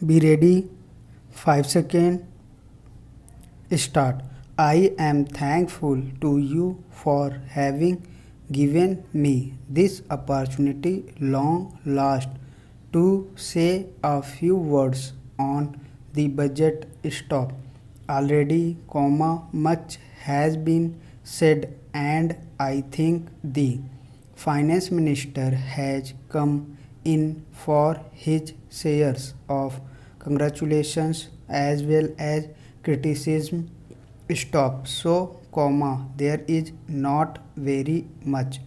Be ready. 5 seconds. Start. I am thankful to you for having given me this opportunity long last to say a few words on the budget. Stop. Already, much has been said, and I think the finance minister has come in for his shares of congratulations as well as criticism. Stop. So, there is not very much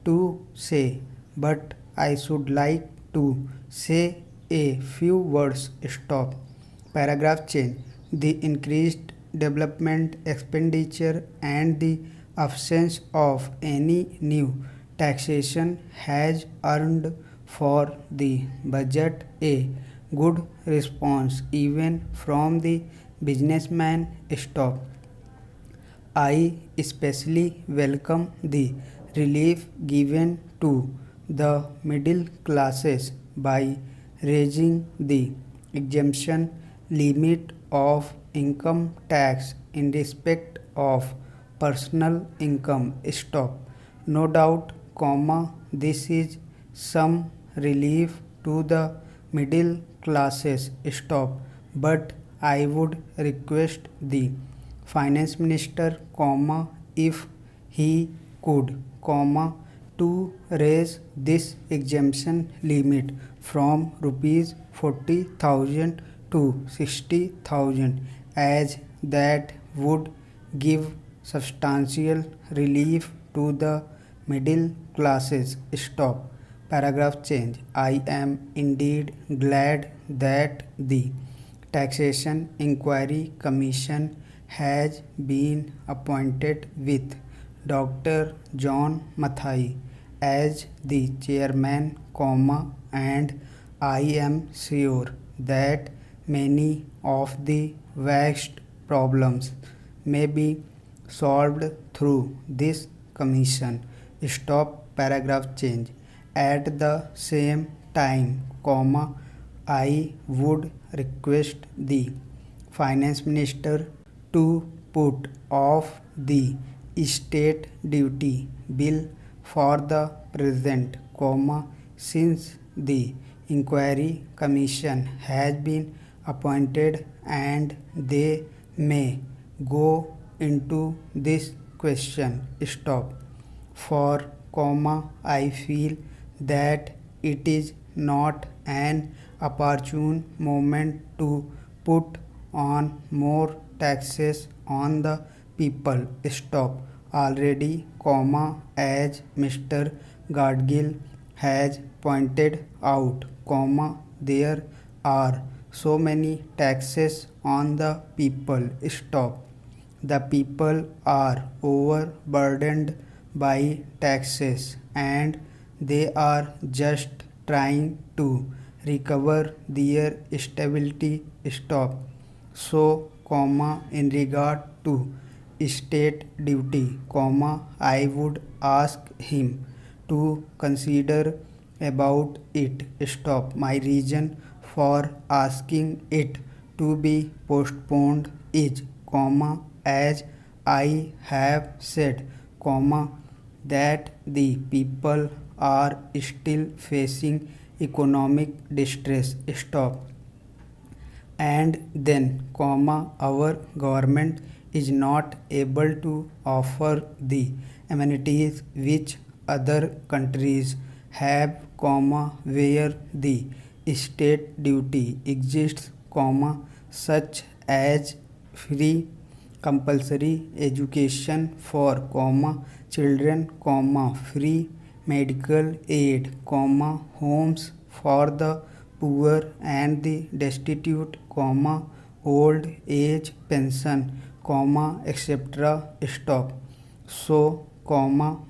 to say, but I should like to say a few words. Stop. Paragraph change. The increased development expenditure and the absence of any new taxation has earned for the budget a good response even from the businessman. Stop. I especially welcome the relief given to the middle classes by raising the exemption limit of income tax in respect of personal income. Stop. No doubt, this is some relief to the middle classes. Stop. But I would request the finance minister, if he could, to raise this exemption limit from rupees 40,000 to 60,000, as that would give substantial relief to the middle classes. Stop. Paragraph change. I am indeed glad that the Taxation Inquiry Commission has been appointed with Dr. John Mathai as the chairman, and I am sure that many of the vast problems may be solved through this commission. Stop. Paragraph change. At the same time, I would request the finance minister to put off the state duty bill for the present, since the inquiry commission has been appointed and they may go into this question. Stop. For, I feel that it is not an opportune moment to put on more taxes on the people. Stop. Already, as Mr. Gadgil has pointed out, there are so many taxes on the people. Stop. The people are overburdened by taxes and they are just trying to recover their stability. Stop. So, in regard to state duty, I would ask him to consider about it. Stop. My reason for asking it to be postponed is, as I have said, that the people are still facing economic distress. Stop. And then, our government is not able to offer the amenities which other countries have, where the state duty exists, such as free compulsory education for, children, free medical aid, homes for the poor and the destitute, old age pension, etc. Stop. So,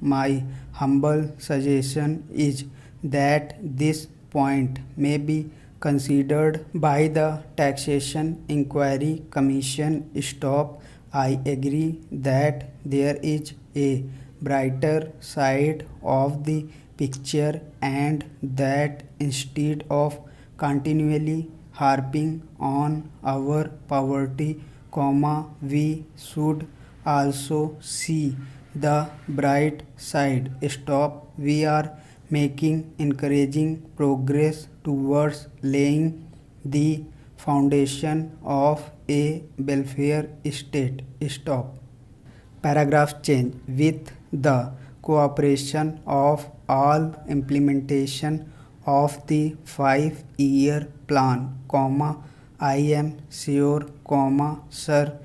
my humble suggestion is that this point may be considered by the Taxation Inquiry Commission. Stop. I agree that there is a brighter side of the picture and that instead of continually harping on our poverty, we should also see the bright side. Stop. We are making encouraging progress towards laying the foundation of a welfare state. Stop. Paragraph change with the cooperation of all implementation of the 5-year plan, I am sure, sir,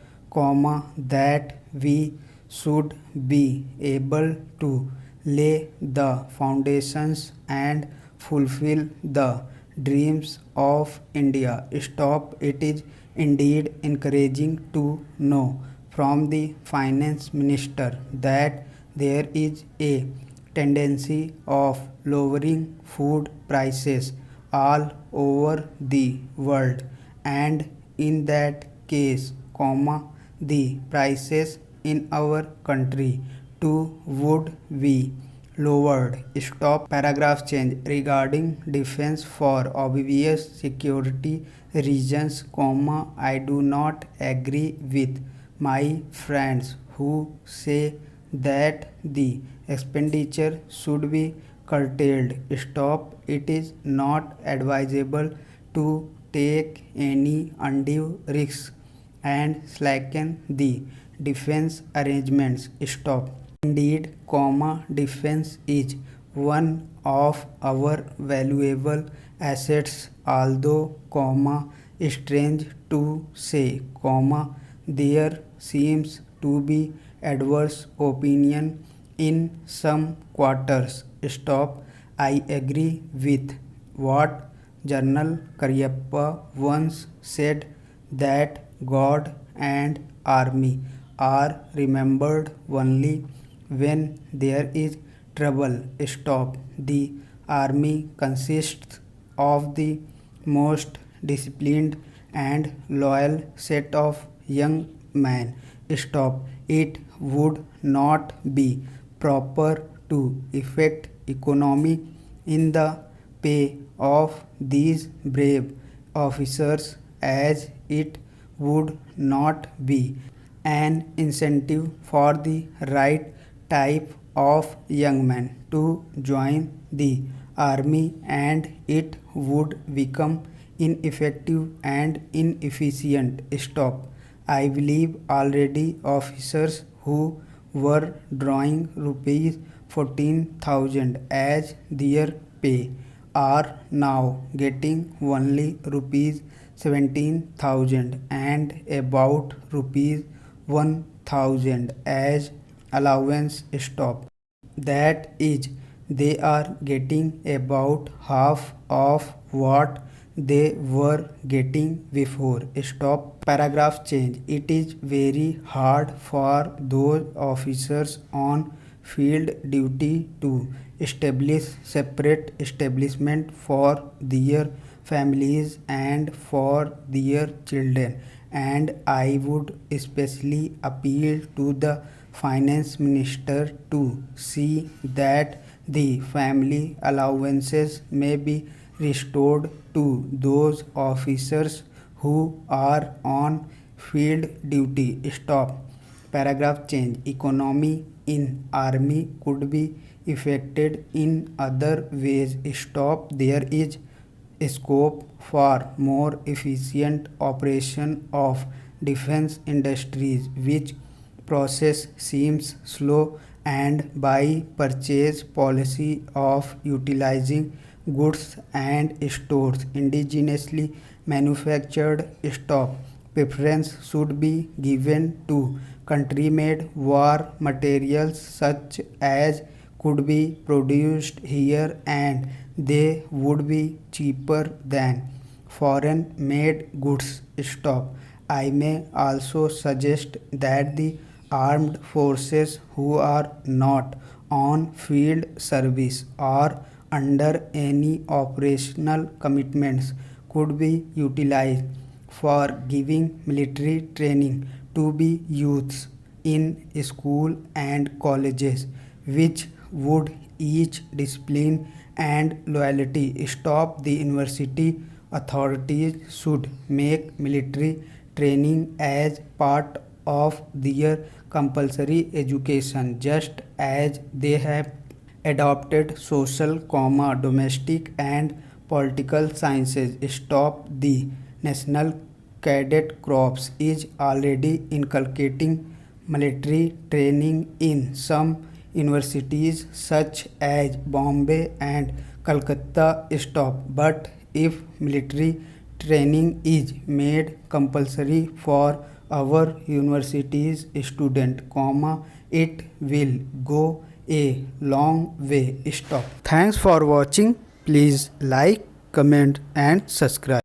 that we should be able to lay the foundations and fulfill the dreams of India. Stop. It is indeed encouraging to know from the finance minister that there is a tendency of lowering food prices all over the world, and in that case, the prices in our country too would be lowered. Stop. Paragraph change regarding defense for obvious security reasons, I do not agree with my friends who say that the expenditure should be curtailed. Stop. It is not advisable to take any undue risks and slacken the defense arrangements. Stop. Indeed, defense is one of our valuable assets, although, strange to say, there seems to be adverse opinion in some quarters. Stop. I agree with what General Karyappa once said, that God and army are remembered only when there is trouble. Stop. The army consists of the most disciplined and loyal set of young men. Stop. It would not be proper to effect economy in the pay of these brave officers, as it would not be an incentive for the right type of young men to join the army, and it would become ineffective and inefficient. Stop. I believe already officers who were drawing rupees 14,000 as their pay are now getting only rupees 17,000 and about rupees 1,000 as allowance. Stop. That is, they are getting about half of what they were getting before. Stop. Paragraph change. It is very hard for those officers on field duty to establish separate establishment for their families and for their children, and I would especially appeal to the finance minister to see that the family allowances may be restored to those officers who are on field duty. Stop. Paragraph change. Economy in army could be effected in other ways. Stop. There is scope for more efficient operation of defense industries, which process seems slow, and by purchase policy of utilizing goods and stores indigenously manufactured. Stop. Preference should be given to country-made war materials such as could be produced here, and they would be cheaper than foreign made goods. Stop. I may also suggest that the armed forces who are not on field service or under any operational commitments could be utilized for giving military training to be youths in school and colleges, which would each discipline and loyalty. Stop. The university authorities should make military training as part of their compulsory education, just as they have adopted social, domestic and political sciences. Stop the National Cadet Corps is already inculcating military training in some universities such as Bombay and Calcutta. Stop. But if military training is made compulsory for our universities student, it will go a long way. Stop. Thanks for watching. Please like, comment and subscribe.